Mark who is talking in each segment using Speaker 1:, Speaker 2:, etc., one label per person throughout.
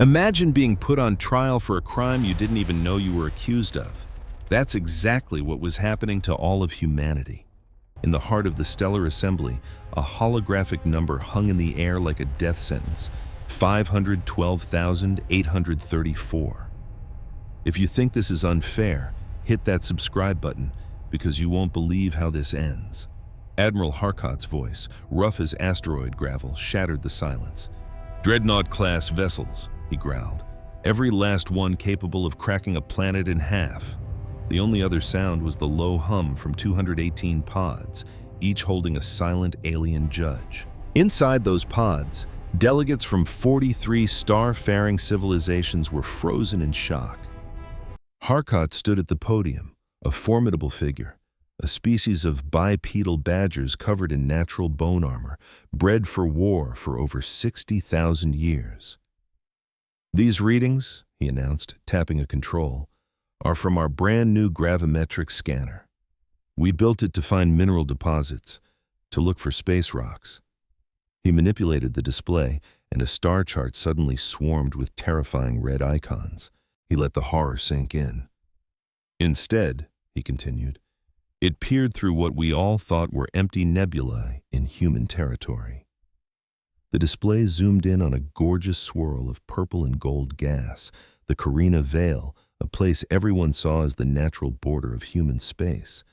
Speaker 1: Imagine being put on trial for a crime you didn't even know you were accused of. That's exactly what was happening to all of humanity. In the heart of the stellar assembly, a holographic number hung in the air like a death sentence: 512,834. If you think this is unfair, hit that subscribe button, because you won't believe how this ends. Admiral Harcott's voice, rough as asteroid gravel, shattered the silence. "Dreadnought-class vessels," he growled. "Every last one capable of cracking a planet in half." The only other sound was the low hum from 218 pods, each holding a silent alien judge. Inside those pods, delegates from 43 star-faring civilizations were frozen in shock. Harcott stood at the podium, a formidable figure, a species of bipedal badgers covered in natural bone armor, bred for war for over 60,000 years. "These readings," he announced, tapping a control, "are from our brand new gravimetric scanner. We built it to find mineral deposits, to look for space rocks." He manipulated the display, and a star chart suddenly swarmed with terrifying red icons. He let the horror sink in. "Instead," he continued, "it peered through what we all thought were empty nebulae in human territory." The display zoomed in on a gorgeous swirl of purple and gold gas, the Carina Veil, a place everyone saw as the natural border of human space.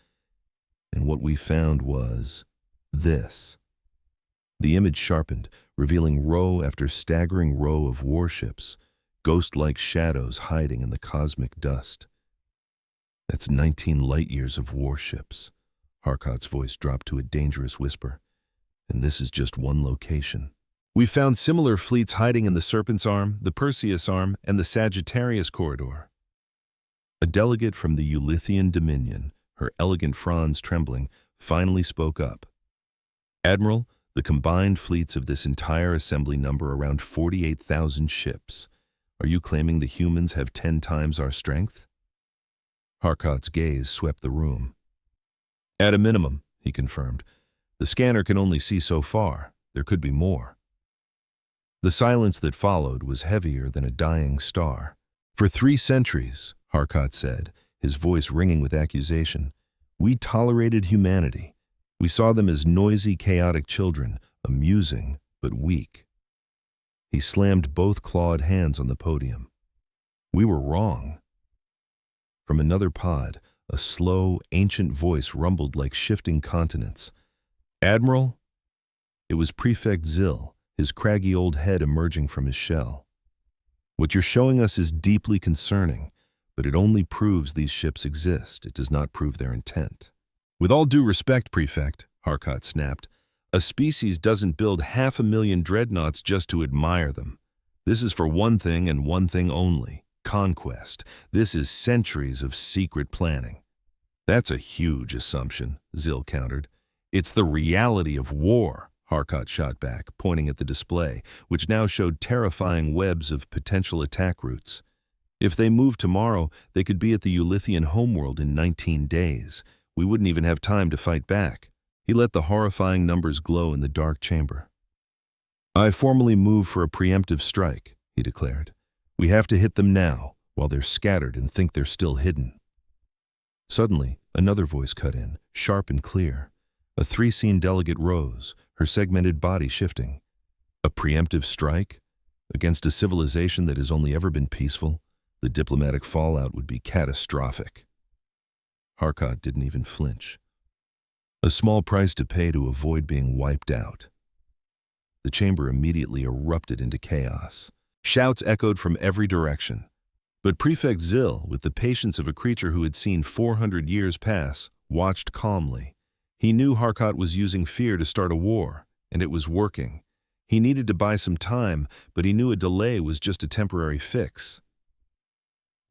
Speaker 1: And what we found was this. The image sharpened, revealing row after staggering row of warships, ghost-like shadows hiding in the cosmic dust. "That's 19 light-years of warships." Harcott's voice dropped to a dangerous whisper. "And this is just one location. We found similar fleets hiding in the Serpent's Arm, the Perseus Arm, and the Sagittarius Corridor." A delegate from the Ulithian Dominion, her elegant fronds trembling, finally spoke up. "Admiral, the combined fleets of this entire assembly number around 48,000 ships. Are you claiming the humans have 10 times our strength?" Harcott's gaze swept the room. "At a minimum," he confirmed. "The scanner can only see so far. There could be more." The silence that followed was heavier than a dying star. "For 3 centuries, Harcott said, his voice ringing with accusation, "we tolerated humanity. We saw them as noisy, chaotic children, amusing but weak." He slammed both clawed hands on the podium. "We were wrong." From another pod, a slow, ancient voice rumbled like shifting continents. "Admiral?" It was Prefect Zill, his craggy old head emerging from his shell. "What you're showing us is deeply concerning, but it only proves these ships exist. It does not prove their intent." "With all due respect, Prefect," Harcott snapped, "a species doesn't build 500,000 dreadnoughts just to admire them. This is for one thing and one thing only: conquest. This is centuries of secret planning." "That's a huge assumption," Zill countered. "It's the reality of war," Harcott shot back, pointing at the display, which now showed terrifying webs of potential attack routes. "If they moved tomorrow, they could be at the Ulithian homeworld in 19 days. We wouldn't even have time to fight back." He let the horrifying numbers glow in the dark chamber. "I formally move for a preemptive strike," he declared. "We have to hit them now, while they're scattered and think they're still hidden." Suddenly, another voice cut in, sharp and clear. A 3-scene delegate rose, her segmented body shifting. "A preemptive strike? Against a civilization that has only ever been peaceful? The diplomatic fallout would be catastrophic." Harcott didn't even flinch. "A small price to pay to avoid being wiped out." The chamber immediately erupted into chaos. Shouts echoed from every direction. But Prefect Zill, with the patience of a creature who had seen 400 years pass, watched calmly. He knew Harcott was using fear to start a war, and it was working. He needed to buy some time, but he knew a delay was just a temporary fix.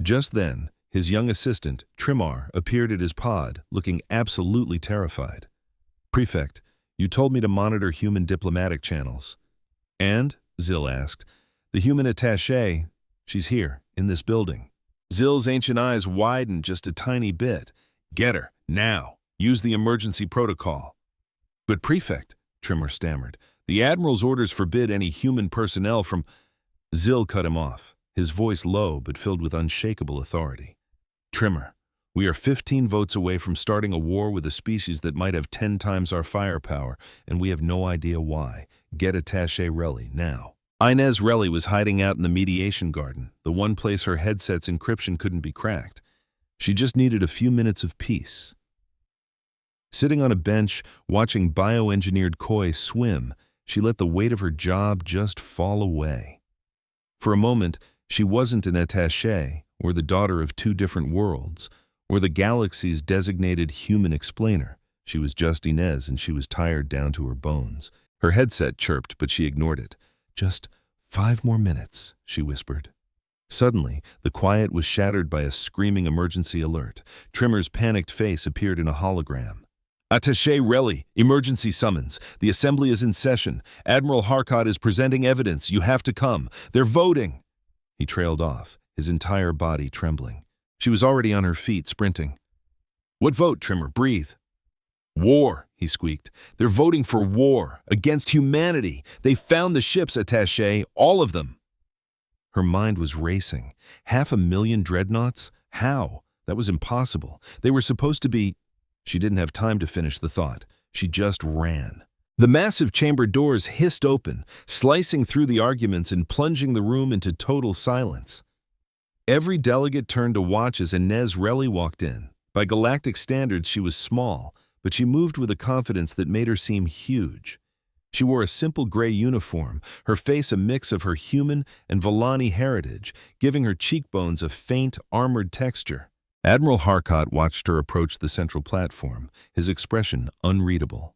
Speaker 1: Just then, his young assistant, Trimar, appeared at his pod, looking absolutely terrified. "Prefect, you told me to monitor human diplomatic channels." "And?" Zill asked. "The human attaché, she's here, in this building." Zill's ancient eyes widened just a tiny bit. "Get her, now. Use the emergency protocol." "But Prefect," Trimmer stammered, "the Admiral's orders forbid any human personnel from—" Zill cut him off, his voice low but filled with unshakable authority. Trimmer, we are 15 votes away from starting a war with a species that might have 10 times our firepower, and we have no idea why. Get Attaché Relly, now. Inez Relly was hiding out in the mediation garden, the one place her headset's encryption couldn't be cracked. She just needed a few minutes of peace. Sitting on a bench, watching bioengineered koi swim, she let the weight of her job just fall away. For a moment, she wasn't an attaché, or the daughter of two different worlds, or the galaxy's designated human explainer. She was just Inez, and she was tired down to her bones. Her headset chirped, but she ignored it. Just 5 more minutes, she whispered. Suddenly, the quiet was shattered by a screaming emergency alert. Trimmer's panicked face appeared in a hologram. Attaché Relly, emergency summons. The assembly is in session. Admiral Harkott is presenting evidence. You have to come. They're voting. He trailed off, his entire body trembling. She was already on her feet, sprinting. What vote, Trimmer? Breathe. War, he squeaked. They're voting for war, against humanity. They found the ships, Attaché, all of them. Her mind was racing. 500,000 dreadnoughts? How? That was impossible. They were supposed to be... She didn't have time to finish the thought. She just ran. The massive chamber doors hissed open, slicing through the arguments and plunging the room into total silence. Every delegate turned to watch as Inez Relly walked in. By galactic standards, she was small, but she moved with a confidence that made her seem huge. She wore a simple gray uniform, her face a mix of her human and Volani heritage, giving her cheekbones a faint, armored texture. Admiral Harkott watched her approach the central platform, his expression unreadable.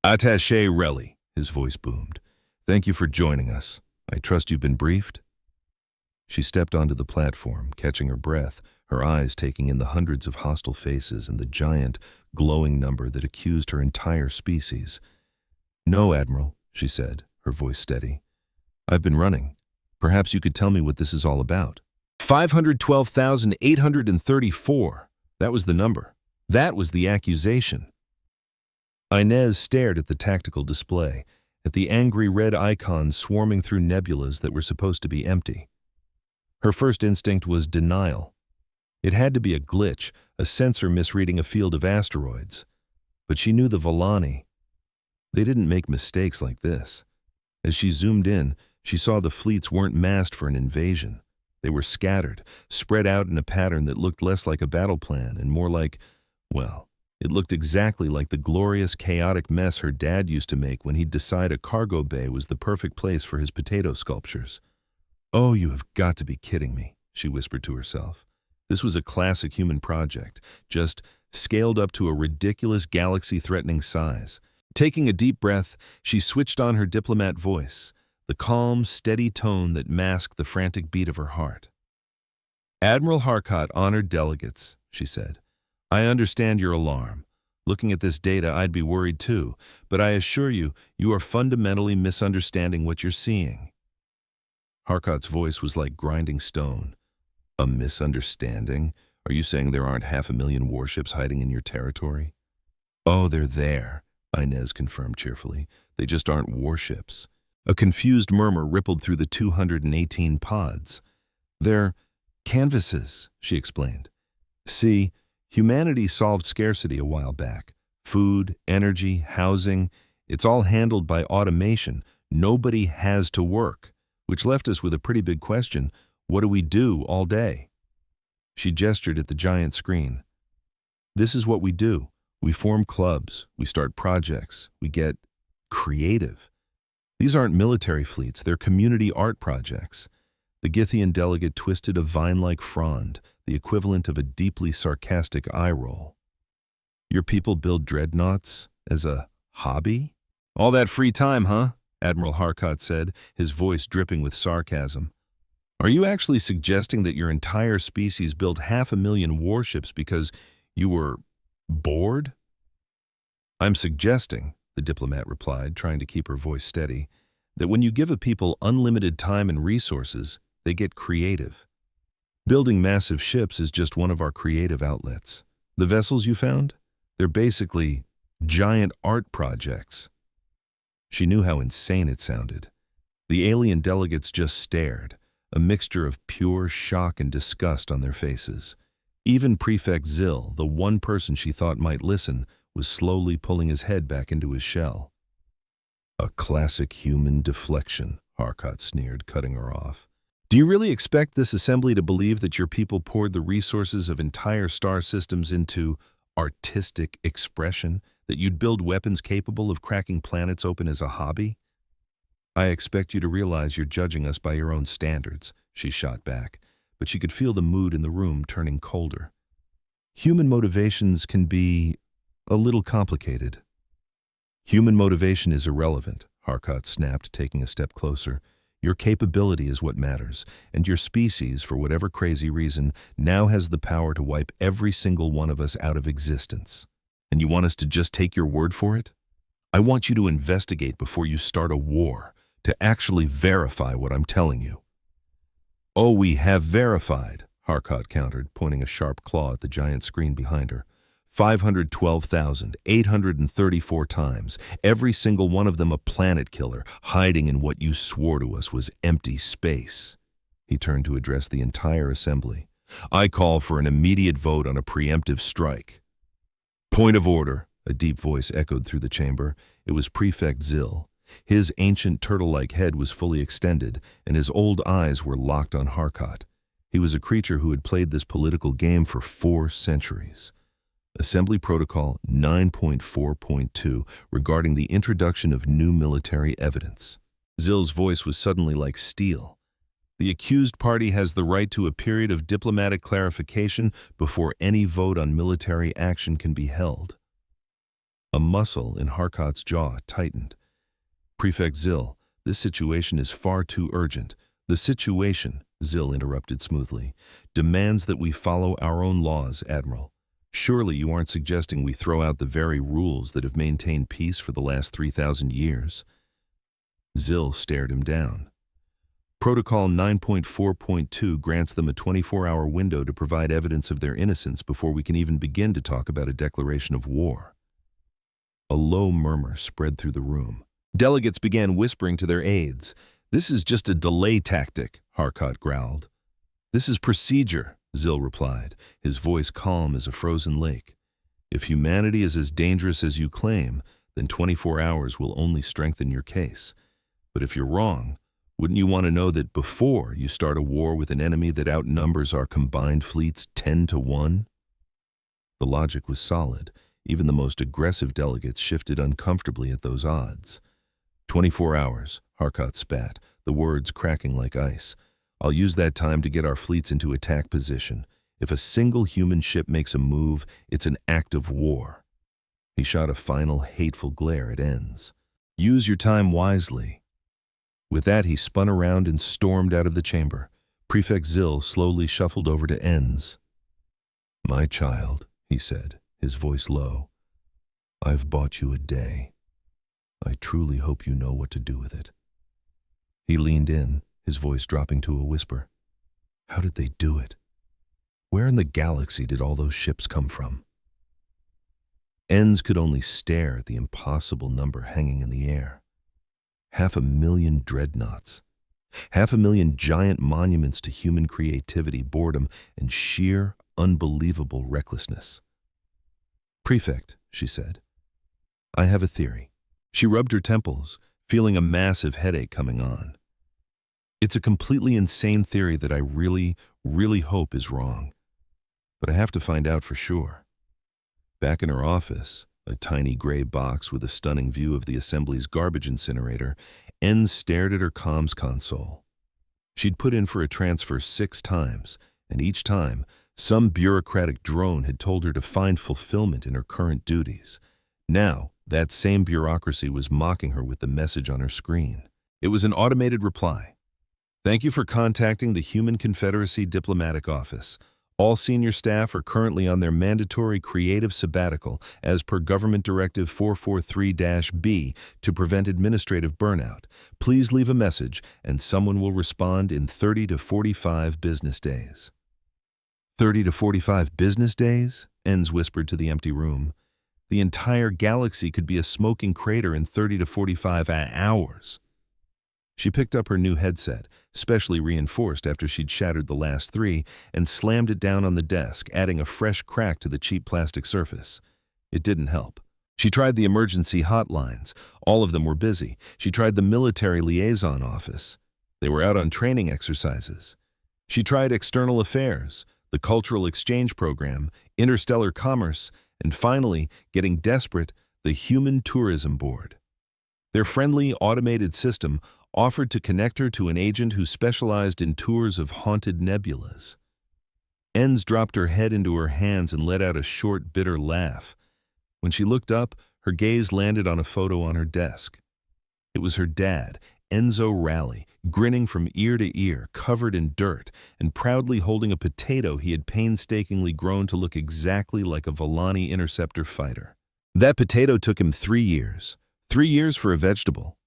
Speaker 1: Attaché Relly, his voice boomed. Thank you for joining us. I trust you've been briefed? She stepped onto the platform, catching her breath, her eyes taking in the hundreds of hostile faces and the giant, glowing number that accused her entire species. No, Admiral, she said, her voice steady. I've been running. Perhaps you could tell me what this is all about. 512,834. That was the number. That was the accusation. Inez stared at the tactical display, at the angry red icons swarming through nebulas that were supposed to be empty. Her first instinct was denial. It had to be a glitch, a sensor misreading a field of asteroids. But she knew the Volani. They didn't make mistakes like this. As she zoomed in, she saw the fleets weren't massed for an invasion. They were scattered, spread out in a pattern that looked less like a battle plan and more like, well, it looked exactly like the glorious, chaotic mess her dad used to make when he'd decide a cargo bay was the perfect place for his potato sculptures. Oh, you have got to be kidding me, she whispered to herself. This was a classic human project, just scaled up to a ridiculous galaxy-threatening size. Taking a deep breath, she switched on her diplomat voice, the calm, steady tone that masked the frantic beat of her heart. Admiral Harkott honored delegates, she said. I understand your alarm. Looking at this data, I'd be worried too, but I assure you, you are fundamentally misunderstanding what you're seeing. Harkott's voice was like grinding stone. A misunderstanding? Are you saying there aren't 500,000 warships hiding in your territory? Oh, they're there, Inez confirmed cheerfully. They just aren't warships. A confused murmur rippled through the 218 pods. They're canvases, she explained. See, humanity solved scarcity a while back. Food, energy, housing, it's all handled by automation. Nobody has to work, which left us with a pretty big question. What do we do all day? She gestured at the giant screen. This is what we do. We form clubs, we start projects, we get creative. These aren't military fleets, they're community art projects. The Githian delegate twisted a vine-like frond, the equivalent of a deeply sarcastic eye roll. Your people build dreadnoughts as a hobby? All that free time, huh? Admiral Harkott said, his voice dripping with sarcasm. Are you actually suggesting that your entire species built 500,000 warships because you were bored? I'm suggesting, the diplomat replied, trying to keep her voice steady, that when you give a people unlimited time and resources, they get creative. Building massive ships is just one of our creative outlets. The vessels you found? They're basically giant art projects. She knew how insane it sounded. The alien delegates just stared, a mixture of pure shock and disgust on their faces. Even Prefect Zill, the one person she thought might listen, was slowly pulling his head back into his shell. "A classic human deflection," Harkot sneered, cutting her off. "Do you really expect this assembly to believe that your people poured the resources of entire star systems into artistic expression, that you'd build weapons capable of cracking planets open as a hobby?" "I expect you to realize you're judging us by your own standards," she shot back, but she could feel the mood in the room turning colder. "Human motivations can be a little complicated." "Human motivation is irrelevant," Harkot snapped, taking a step closer. "Your capability is what matters, and your species, for whatever crazy reason, now has the power to wipe every single one of us out of existence. And you want us to just take your word for it? I want you to investigate before you start a war, to actually verify what I'm telling you." "Oh, we have verified," Harkot countered, pointing a sharp claw at the giant screen behind her. 512,834 times, every single one of them a planet killer, hiding in what you swore to us was empty space. He turned to address the entire assembly. "I call for an immediate vote on a preemptive strike." "Point of order," a deep voice echoed through the chamber. It was Prefect Zill. His ancient turtle-like head was fully extended, and his old eyes were locked on Harkot. He was a creature who had played this political game for 4 centuries. Assembly Protocol 9.4.2 regarding the introduction of new military evidence. Zill's voice was suddenly like steel. "The accused party has the right to a period of diplomatic clarification before any vote on military action can be held." A muscle in Harkot's jaw tightened. "Prefect Zill, this situation is far too urgent. The situation," Zill interrupted smoothly, "demands that we follow our own laws, Admiral. Surely you aren't suggesting we throw out the very rules that have maintained peace for the last 3,000 years? Zill stared him down. "Protocol 9.4.2 grants them a 24-hour window to provide evidence of their innocence before we can even begin to talk about a declaration of war." A low murmur spread through the room. Delegates began whispering to their aides. "This is just a delay tactic," Harkot growled. "This is procedure," Zill replied, his voice calm as a frozen lake. "If humanity is as dangerous as you claim, then 24 hours will only strengthen your case. But if you're wrong, wouldn't you want to know that before you start a war with an enemy that outnumbers our combined fleets 10 to 1? The logic was solid. Even the most aggressive delegates shifted uncomfortably at those odds. 24 hours, Harkot spat, the words cracking like ice. "I'll use that time to get our fleets into attack position. If a single human ship makes a move, it's an act of war." He shot a final, hateful glare at Enns. "Use your time wisely." With that, he spun around and stormed out of the chamber. Prefect Zill slowly shuffled over to Enns. "My child," he said, his voice low, "I've bought you a day. I truly hope you know what to do with it." He leaned in, his voice dropping to a whisper. "How did they do it? Where in the galaxy did all those ships come from?" Enns could only stare at the impossible number hanging in the air. 500,000 dreadnoughts. 500,000 giant monuments to human creativity, boredom, and sheer, unbelievable recklessness. "Prefect," she said, "I have a theory." She rubbed her temples, feeling a massive headache coming on. "It's a completely insane theory that I really, really hope is wrong. But I have to find out for sure." Back in her office, a tiny gray box with a stunning view of the assembly's garbage incinerator, Enns stared at her comms console. She'd put in for a transfer 6 times, and each time, some bureaucratic drone had told her to find fulfillment in her current duties. Now, that same bureaucracy was mocking her with the message on her screen. It was an automated reply. "Thank you for contacting the Human Confederacy Diplomatic Office. All senior staff are currently on their mandatory creative sabbatical as per Government Directive 443-B to prevent administrative burnout. Please leave a message and someone will respond in 30 to 45 business days." 30 to 45 business days? Enns whispered to the empty room. The entire galaxy could be a smoking crater in 30 to 45 hours. She picked up her new headset, specially reinforced after she'd shattered the last three, and slammed it down on the desk, adding a fresh crack to the cheap plastic surface. It didn't help. She tried the emergency hotlines. All of them were busy. She tried the military liaison office. They were out on training exercises. She tried external affairs, the cultural exchange program, interstellar commerce, and finally, getting desperate, the Human Tourism Board. Their friendly, automated system offered to connect her to an agent who specialized in tours of haunted nebulas. Enz dropped her head into her hands and let out a short, bitter laugh. When she looked up, her gaze landed on a photo on her desk. It was her dad, Enzo Raleigh, grinning from ear to ear, covered in dirt, and proudly holding a potato he had painstakingly grown to look exactly like a Volani interceptor fighter. That potato took him 3 years. 3 years for a vegetable.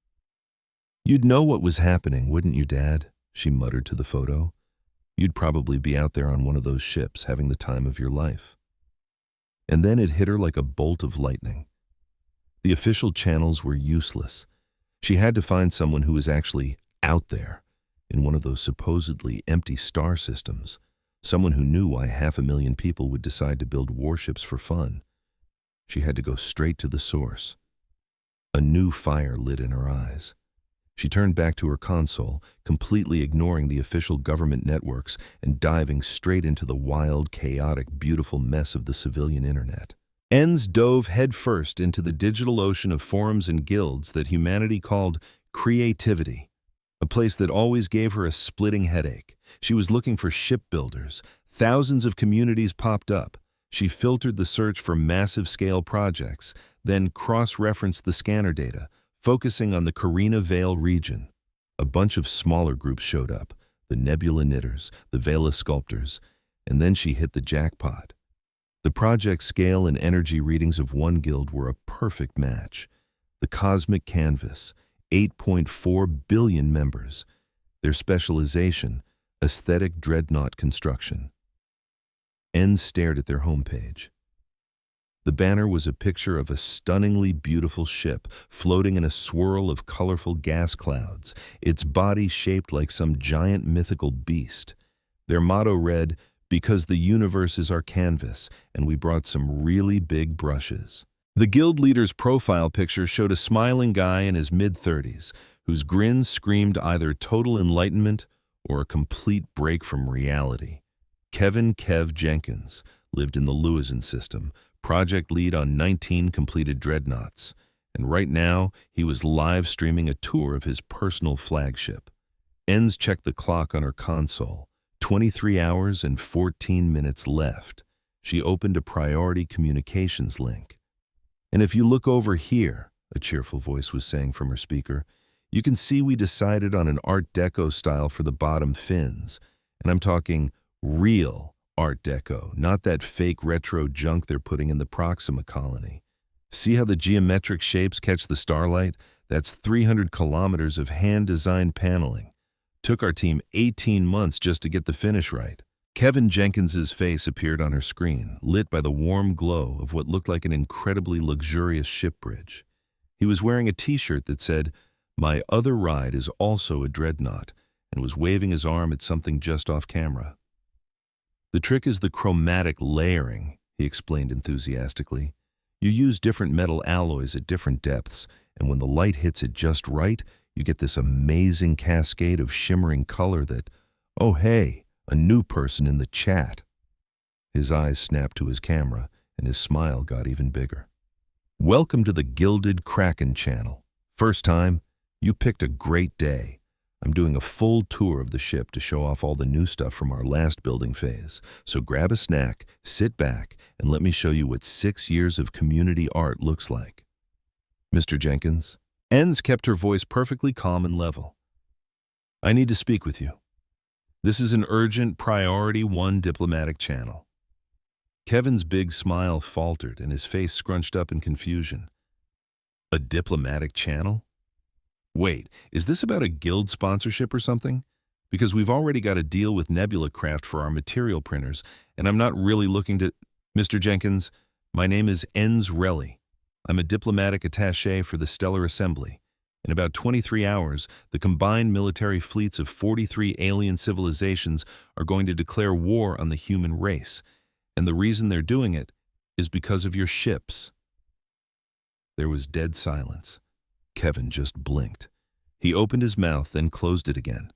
Speaker 1: "You'd know what was happening, wouldn't you, Dad?" she muttered to the photo. "You'd probably be out there on one of those ships having the time of your life." And then it hit her like a bolt of lightning. The official channels were useless. She had to find someone who was actually out there, in one of those supposedly empty star systems, someone who knew why 500,000 people would decide to build warships for fun. She had to go straight to the source. A new fire lit in her eyes. She turned back to her console, completely ignoring the official government networks and diving straight into the wild, chaotic, beautiful mess of the civilian internet. Enz dove headfirst into the digital ocean of forums and guilds that humanity called creativity, a place that always gave her a splitting headache. She was looking for shipbuilders. Thousands of communities popped up. She filtered the search for massive-scale projects, then cross-referenced the scanner data, focusing on the Carina Vale region. A bunch of smaller groups showed up, the Nebula Knitters, the Vela Sculptors, and then she hit the jackpot. The project scale and energy readings of one guild were a perfect match. The Cosmic Canvas, 8.4 billion members. Their specialization, aesthetic dreadnought construction. Enz stared at their homepage. The banner was a picture of a stunningly beautiful ship floating in a swirl of colorful gas clouds, its body shaped like some giant mythical beast. Their motto read, "Because the universe is our canvas, and we brought some really big brushes." The guild leader's profile picture showed a smiling guy in his mid-30s, whose grin screamed either total enlightenment or a complete break from reality. Kevin "Kev" Jenkins lived in the Lewison system, project lead on 19 completed Dreadnoughts, and right now he was live streaming a tour of his personal flagship. Enz checked the clock on her console. 23 hours and 14 minutes left. She opened a priority communications link. "And if you look over here," a cheerful voice was saying from her speaker, "you can see we decided on an Art Deco style for the bottom fins. And I'm talking real Art Deco, not that fake retro junk they're putting in the Proxima colony. See how the geometric shapes catch the starlight? That's 300 kilometers of hand-designed paneling. Took our team 18 months just to get the finish right." Kevin Jenkins's face appeared on her screen, lit by the warm glow of what looked like an incredibly luxurious ship bridge. He was wearing a t-shirt that said, "My other ride is also a dreadnought," and was waving his arm at something just off camera. "The trick is the chromatic layering," he explained enthusiastically. "You use different metal alloys at different depths, and when the light hits it just right, you get this amazing cascade of shimmering color that, oh hey, a new person in the chat." His eyes snapped to his camera, and his smile got even bigger. "Welcome to the Gilded Kraken channel. First time? You picked a great day. I'm doing a full tour of the ship to show off all the new stuff from our last building phase. So grab a snack, sit back, and let me show you what 6 years of community art looks like. Mr. Jenkins." Enz kept her voice perfectly calm and level. "I need to speak with you. This is an urgent Priority 1 diplomatic channel." Kevin's big smile faltered and his face scrunched up in confusion. "A diplomatic channel? Wait, is this about a guild sponsorship or something? Because we've already got a deal with Nebula Craft for our material printers, and I'm not really looking to—" "Mr. Jenkins, my name is Enz Raleigh. I'm a diplomatic attaché for the Stellar Assembly, In about 23 hours, the combined military fleets of 43 alien civilizations are going to declare war on the human race. And the reason they're doing it is because of your ships. There was dead silence. Kevin just blinked. He opened his mouth, then closed it again.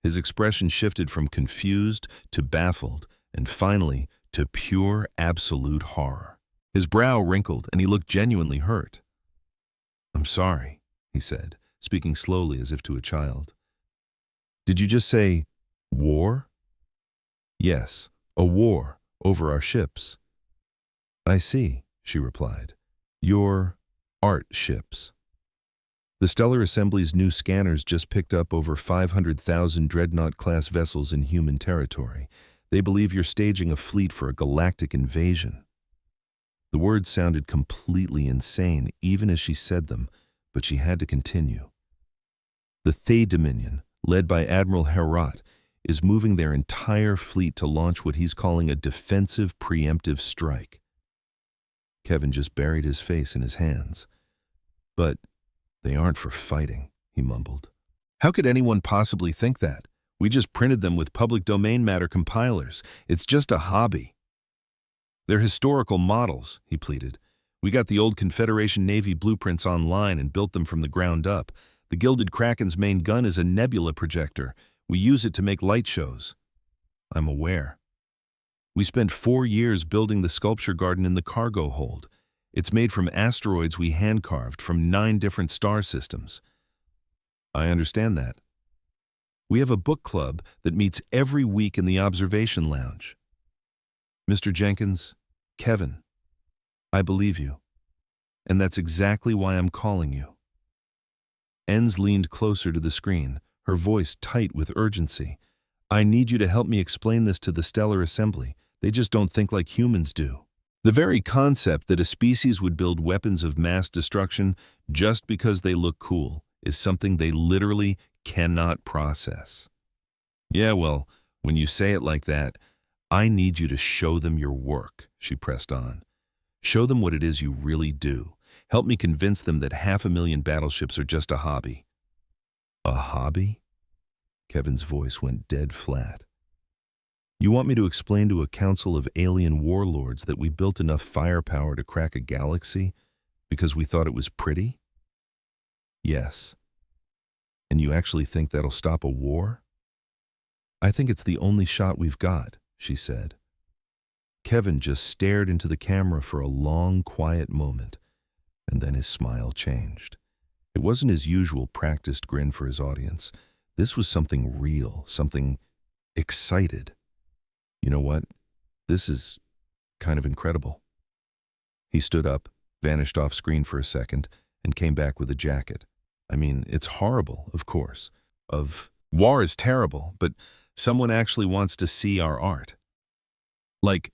Speaker 1: His expression shifted from confused to baffled, and finally to pure, absolute horror. His brow wrinkled, and he looked genuinely hurt. "I'm sorry," he said, speaking slowly as if to a child. "Did you just say war?" "Yes, a war over our ships." "I see," she replied. "Your art ships." The Stellar Assembly's new scanners just picked up over 500,000 Dreadnought-class vessels in human territory. They believe you're staging a fleet for a galactic invasion. The words sounded completely insane, even as she said them, but she had to continue. The Thay Dominion, led by Admiral Herat, is moving their entire fleet to launch what he's calling a defensive preemptive strike. Kevin just buried his face in his hands. "But they aren't for fighting," he mumbled. "How could anyone possibly think that? We just printed them with public domain matter compilers. It's just a hobby." "They're historical models," he pleaded. "We got the old Confederation Navy blueprints online and built them from the ground up. The Gilded Kraken's main gun is a nebula projector. We use it to make light shows." "I'm aware. We spent 4 years building the sculpture garden in the cargo hold. It's made from asteroids we hand-carved from 9 different star systems." "I understand that. We have a book club that meets every week in the observation lounge." "Mr. Jenkins, Kevin, I believe you. And that's exactly why I'm calling you." Enns leaned closer to the screen, her voice tight with urgency. "I need you to help me explain this to the Stellar Assembly. They just don't think like humans do. The very concept that a species would build weapons of mass destruction just because they look cool is something they literally cannot process." "Yeah, well, when you say it like that, I need you to show them your work," she pressed on. "Show them what it is you really do. Help me convince them that 500,000 battleships are just a hobby." "A hobby?" Kevin's voice went dead flat. "You want me to explain to a council of alien warlords that we built enough firepower to crack a galaxy because we thought it was pretty?" "Yes." "And you actually think that'll stop a war?" "I think it's the only shot we've got," she said. Kevin just stared into the camera for a long, quiet moment, and then his smile changed. It wasn't his usual practiced grin for his audience. This was something real, something excited. "You know what? This is kind of incredible." He stood up, vanished off screen for a second, and came back with a jacket. "I mean, it's horrible, of course. War is terrible, but someone actually wants to see our art. Like,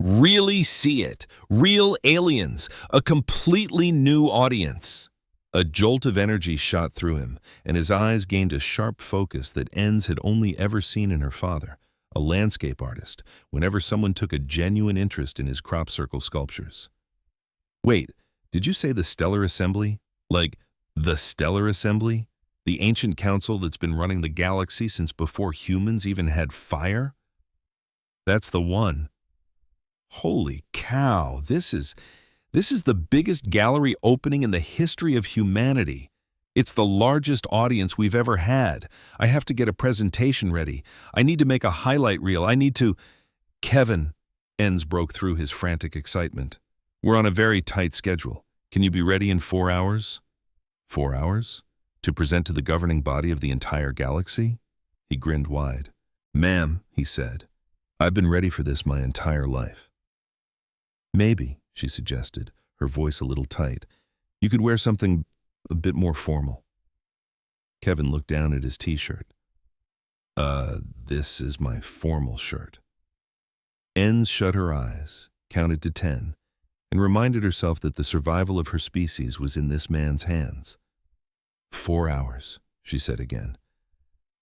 Speaker 1: really see it. Real aliens. A completely new audience." A jolt of energy shot through him, and his eyes gained a sharp focus that Enns had only ever seen in her father, a landscape artist, whenever someone took a genuine interest in his crop circle sculptures. "Wait, did you say the Stellar Assembly? Like, the Stellar Assembly? The ancient council that's been running the galaxy since before humans even had fire?" "That's the one." Holy cow, this is the biggest gallery opening in the history of humanity. It's the largest audience we've ever had. I have to get a presentation ready. I need to make a highlight reel. I need to... "Kevin," Enns broke through his frantic excitement. "We're on a very tight schedule. Can you be ready in 4 hours?" 4 hours? To present to the governing body of the entire galaxy? He grinned wide. "Ma'am," he said, "I've been ready for this my entire life." "Maybe," she suggested, her voice a little tight, "you could wear something a bit more formal." Kevin looked down at his t-shirt. This is my formal shirt." Enns shut her eyes, counted to 10, and reminded herself that the survival of her species was in this man's hands. 4 hours, she said again.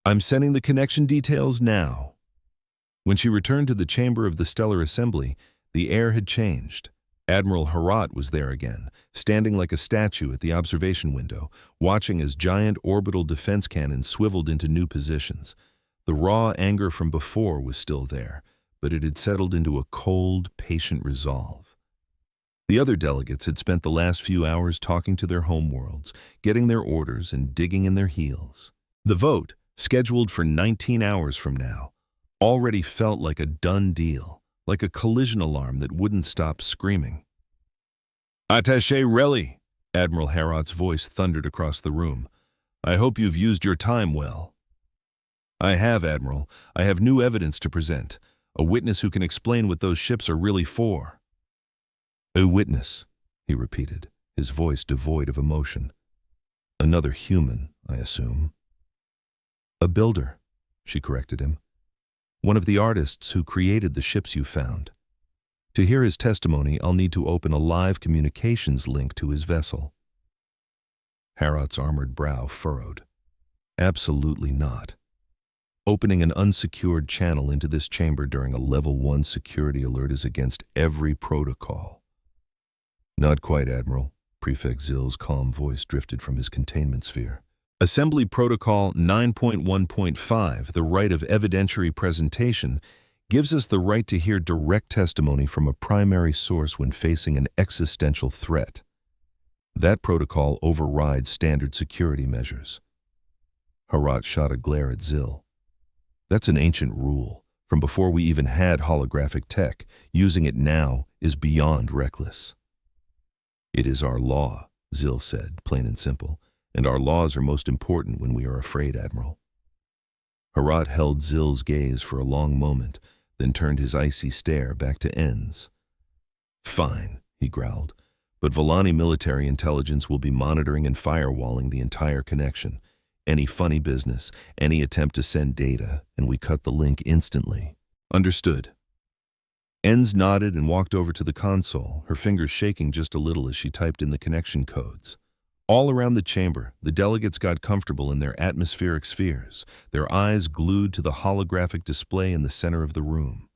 Speaker 1: "I'm sending the connection details now." When she returned to the chamber of the Stellar Assembly, the air had changed. Admiral Herat was there again, standing like a statue at the observation window, watching as giant orbital defense cannons swiveled into new positions. The raw anger from before was still there, but it had settled into a cold, patient resolve. The other delegates had spent the last few hours talking to their homeworlds, getting their orders and digging in their heels. The vote, scheduled for 19 hours from now, already felt like a done deal, like a collision alarm that wouldn't stop screaming. "Attaché Relly," Admiral Herat's voice thundered across the room. "I hope you've used your time well." "I have, Admiral. I have new evidence to present. A witness who can explain what those ships are really for." "A witness," he repeated, his voice devoid of emotion. "Another human, I assume." "A builder," she corrected him. "One of the artists who created the ships you found. To hear his testimony, I'll need to open a live communications link to his vessel." Herat's armored brow furrowed. "Absolutely not. Opening an unsecured channel into this chamber during a Level 1 security alert is against every protocol." "Not quite, Admiral." Prefect Zill's calm voice drifted from his containment sphere. "Assembly Protocol 9.1.5, the right of evidentiary presentation, gives us the right to hear direct testimony from a primary source when facing an existential threat. That protocol overrides standard security measures." Herat shot a glare at Zill. "That's an ancient rule, from before we even had holographic tech. Using it now is beyond reckless." "It is our law," Zill said, plain and simple, "and our laws are most important when we are afraid, Admiral." Herat held Zill's gaze for a long moment, then turned his icy stare back to Enz. "Fine," he growled, "but Volani military intelligence will be monitoring and firewalling the entire connection. Any funny business, any attempt to send data, and we cut the link instantly." "Understood." Enz nodded and walked over to the console, her fingers shaking just a little as she typed in the connection codes. All around the chamber, the delegates got comfortable in their atmospheric spheres, their eyes glued to the holographic display in the center of the room.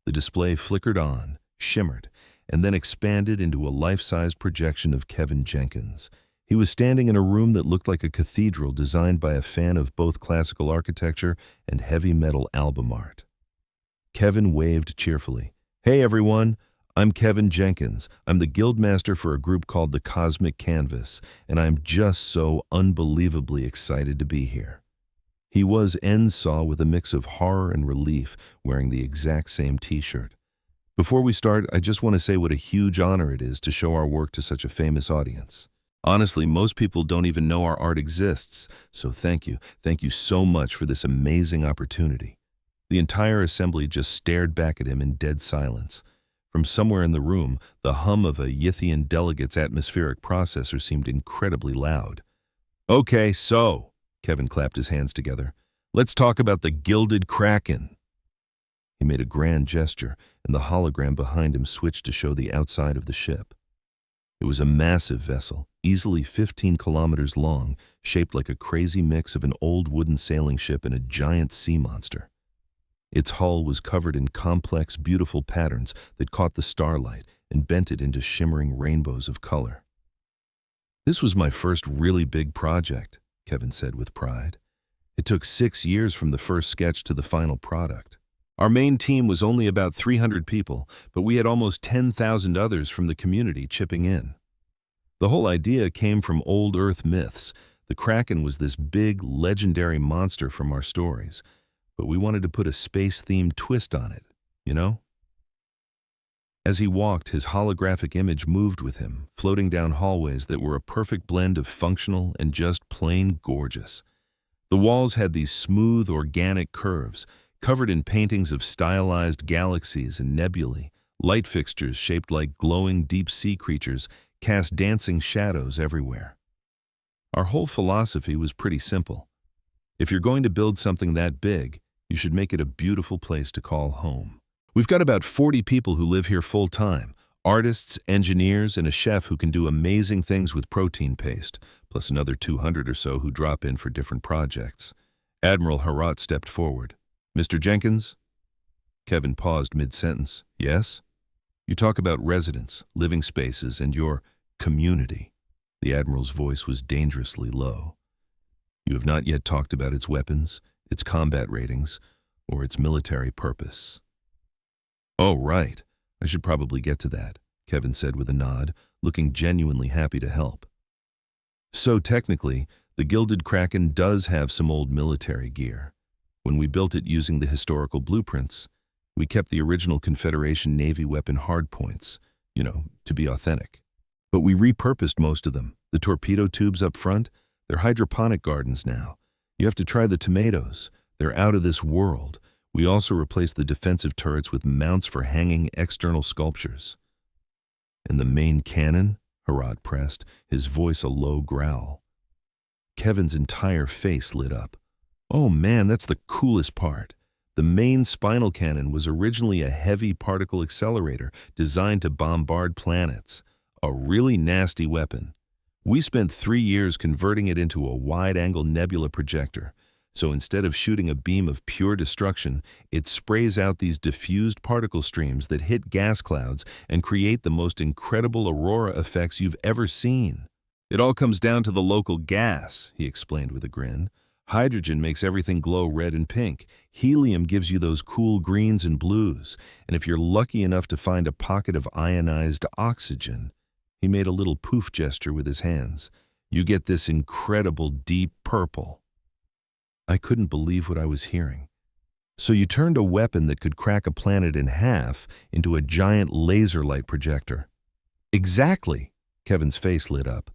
Speaker 1: The display flickered on, shimmered, and then expanded into a life-size projection of Kevin Jenkins. He was standing in a room that looked like a cathedral designed by a fan of both classical architecture and heavy metal album art. Kevin waved cheerfully. "Hey everyone, I'm Kevin Jenkins. I'm the guildmaster for a group called the Cosmic Canvas, and I'm just so unbelievably excited to be here." He was Enz saw with a mix of horror and relief, wearing the exact same t-shirt. "Before we start, I just want to say what a huge honor it is to show our work to such a famous audience. Honestly, most people don't even know our art exists, so thank you. Thank you so much for this amazing opportunity." The entire assembly just stared back at him in dead silence. From somewhere in the room, the hum of a Yithian delegate's atmospheric processor seemed incredibly loud. "Okay, so," Kevin clapped his hands together, "let's talk about the Gilded Kraken." He made a grand gesture, and the hologram behind him switched to show the outside of the ship. It was a massive vessel, easily 15 kilometers long, shaped like a crazy mix of an old wooden sailing ship and a giant sea monster. Its hull was covered in complex, beautiful patterns that caught the starlight and bent it into shimmering rainbows of color. "This was my first really big project," Kevin said with pride. "It took 6 years from the first sketch to the final product. Our main team was only about 300 people, but we had almost 10,000 others from the community chipping in. The whole idea came from old Earth myths. The Kraken was this big, legendary monster from our stories, but we wanted to put a space-themed twist on it, you know?" As he walked, his holographic image moved with him, floating down hallways that were a perfect blend of functional and just plain gorgeous. The walls had these smooth, organic curves, covered in paintings of stylized galaxies and nebulae. Light fixtures shaped like glowing deep-sea creatures cast dancing shadows everywhere. Our whole philosophy was pretty simple. If you're going to build something that big, you should make it a beautiful place to call home. We've got about 40 people who live here full-time, artists, engineers, and a chef who can do amazing things with protein paste, plus another 200 or so who drop in for different projects. Admiral Herat stepped forward. "Mr. Jenkins?" Kevin paused mid-sentence. "Yes?" You talk about residence, living spaces, and your community. The Admiral's voice was dangerously low. You have not yet talked about its weapons, its combat ratings, or its military purpose. Oh, right. I should probably get to that, Kevin said with a nod, looking genuinely happy to help. So technically, the Gilded Kraken does have some old military gear. When we built it using the historical blueprints, we kept the original Confederation Navy weapon hardpoints, to be authentic. But we repurposed most of them. The torpedo tubes up front, they're hydroponic gardens now. You have to try the tomatoes. They're out of this world. We also replaced the defensive turrets with mounts for hanging external sculptures. And the main cannon? Harad pressed, his voice a low growl. Kevin's entire face lit up. Oh man, that's the coolest part. The main spinal cannon was originally a heavy particle accelerator designed to bombard planets. A really nasty weapon. We spent 3 years converting it into a wide-angle nebula projector. So instead of shooting a beam of pure destruction, it sprays out these diffused particle streams that hit gas clouds and create the most incredible aurora effects you've ever seen. It all comes down to the local gas, he explained with a grin. Hydrogen makes everything glow red and pink. Helium gives you those cool greens and blues. And if you're lucky enough to find a pocket of ionized oxygen, he made a little poof gesture with his hands, you get this incredible deep purple. I couldn't believe what I was hearing. So you turned a weapon that could crack a planet in half into a giant laser light projector. Exactly, Kevin's face lit up.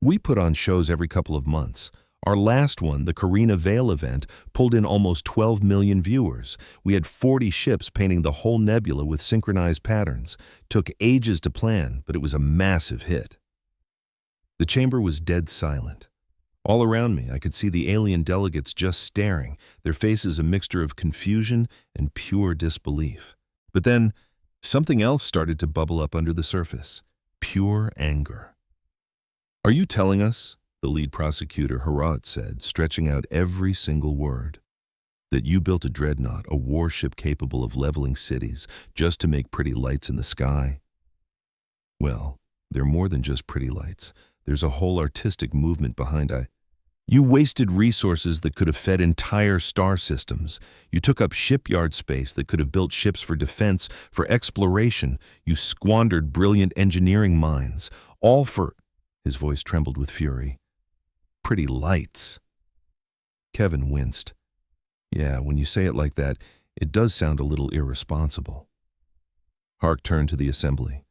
Speaker 1: We put on shows every couple of months. Our last one, the Carina Vale event, pulled in almost 12 million viewers. We had 40 ships painting the whole nebula with synchronized patterns. Took ages to plan, but it was a massive hit. The chamber was dead silent. All around me, I could see the alien delegates just staring, their faces a mixture of confusion and pure disbelief. But then, something else started to bubble up under the surface. Pure anger. Are you telling us, the lead prosecutor Harad said, stretching out every single word, that you built a dreadnought, a warship capable of leveling cities, just to make pretty lights in the sky? Well, they're more than just pretty lights. There's a whole artistic movement behind it. You wasted resources that could have fed entire star systems. You took up shipyard space that could have built ships for defense, for exploration. You squandered brilliant engineering minds, all for, his voice trembled with fury, pretty lights. Kevin winced. Yeah, when you say it like that, it does sound a little irresponsible. Hark turned to the assembly.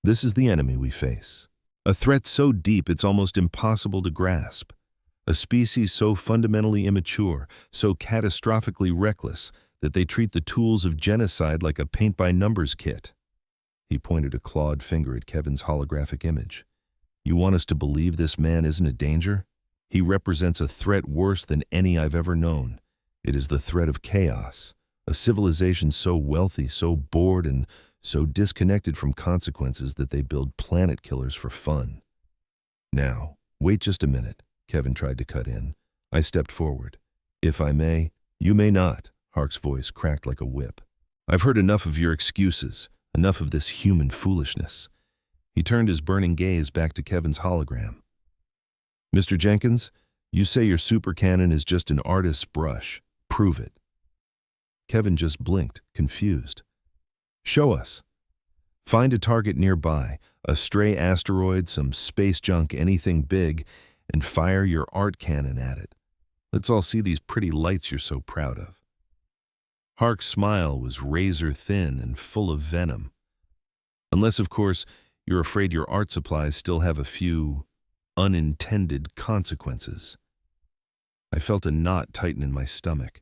Speaker 1: This is the enemy we face. A threat so deep it's almost impossible to grasp. A species so fundamentally immature, so catastrophically reckless, that they treat the tools of genocide like a paint-by-numbers kit. He pointed a clawed finger at Kevin's holographic image. You want us to believe this man isn't a danger? He represents a threat worse than any I've ever known. It is the threat of chaos, a civilization so wealthy, so bored, and so disconnected from consequences that they build planet killers for fun. Now, wait just a minute, Kevin tried to cut in. I stepped forward. If I may, you may not, Hark's voice cracked like a whip. I've heard enough of your excuses, enough of this human foolishness. He turned his burning gaze back to Kevin's hologram. Mr. Jenkins, you say your super cannon is just an artist's brush. Prove it. Kevin just blinked, confused. Show us. Find a target nearby, a stray asteroid, some space junk, anything big, and fire your art cannon at it. Let's all see these pretty lights you're so proud of. Hark's smile was razor thin and full of venom. Unless, of course, you're afraid your art supplies still have a few unintended consequences. I felt a knot tighten in my stomach.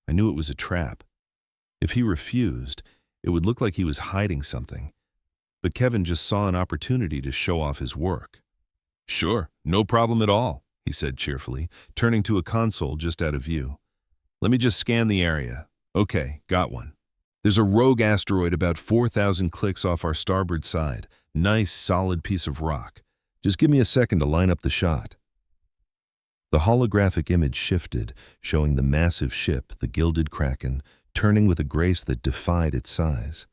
Speaker 1: I knew it was a trap. If he refused, it would look like he was hiding something. But Kevin just saw an opportunity to show off his work. Sure, no problem at all, he said cheerfully, turning to a console just out of view. Let me just scan the area. Okay, got one. There's a rogue asteroid about 4,000 clicks off our starboard side. Nice, solid piece of rock. Just give me a second to line up the shot. The holographic image shifted, showing the massive ship, the Gilded Kraken, turning with a grace that defied its size.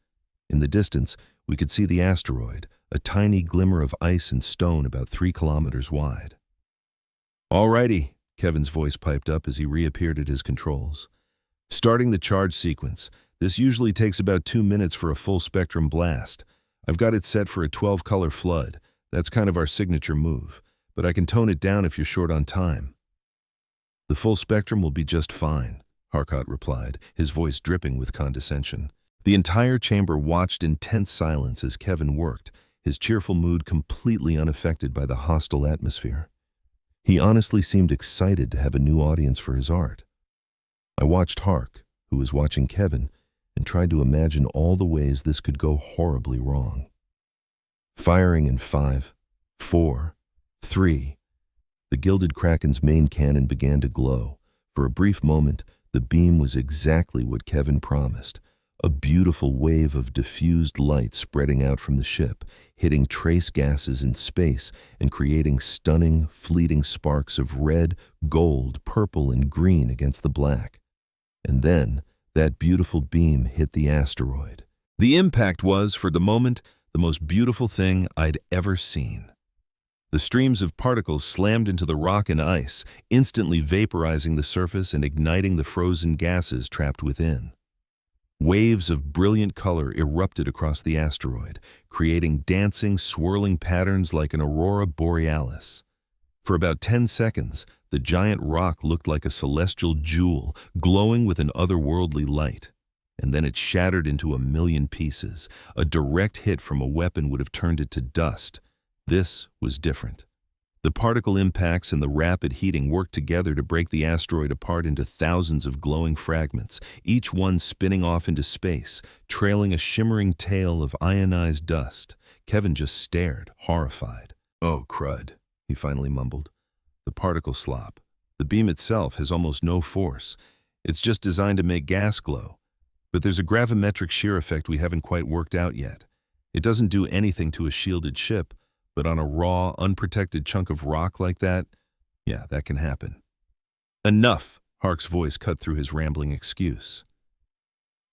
Speaker 1: In the distance, We could see the asteroid, a tiny glimmer of ice and stone about 3 kilometers wide. "Alrighty," Kevin's voice piped up as he reappeared at his controls. "Starting the charge sequence. This usually takes about 2 minutes for a full-spectrum blast. I've got it set for a 12-color flood. That's kind of our signature move, but I can tone it down if you're short on time." "The full spectrum will be just fine," Harkot replied, his voice dripping with condescension. The entire chamber watched in tense silence as Kevin worked, his cheerful mood completely unaffected by the hostile atmosphere. He honestly seemed excited to have a new audience for his art. I watched Hark, who was watching Kevin, and tried to imagine all the ways this could go horribly wrong. Firing in 5, 4, 3. The Gilded Kraken's main cannon began to glow. For a brief moment, the beam was exactly what Kevin promised. A beautiful wave of diffused light spreading out from the ship, hitting trace gases in space and creating stunning, fleeting sparks of red, gold, purple, and green against the black. And then, that beautiful beam hit the asteroid. The impact was, for the moment, the most beautiful thing I'd ever seen. The streams of particles slammed into the rock and ice, instantly vaporizing the surface and igniting the frozen gases trapped within. Waves of brilliant color erupted across the asteroid, creating dancing, swirling patterns like an aurora borealis. For about 10 seconds, the giant rock looked like a celestial jewel, glowing with an otherworldly light. And then it shattered into a million pieces. A direct hit from a weapon would have turned it to dust. This was different. The particle impacts and the rapid heating worked together to break the asteroid apart into thousands of glowing fragments, each one spinning off into space, trailing a shimmering tail of ionized dust. Kevin just stared, horrified. "Oh, crud," he finally mumbled. "The particle slop. The beam itself has almost no force. It's just designed to make gas glow. But there's a gravimetric shear effect we haven't quite worked out yet. It doesn't do anything to a shielded ship, but on a raw, unprotected chunk of rock like that, yeah, that can happen." "Enough," Hark's voice cut through his rambling excuse.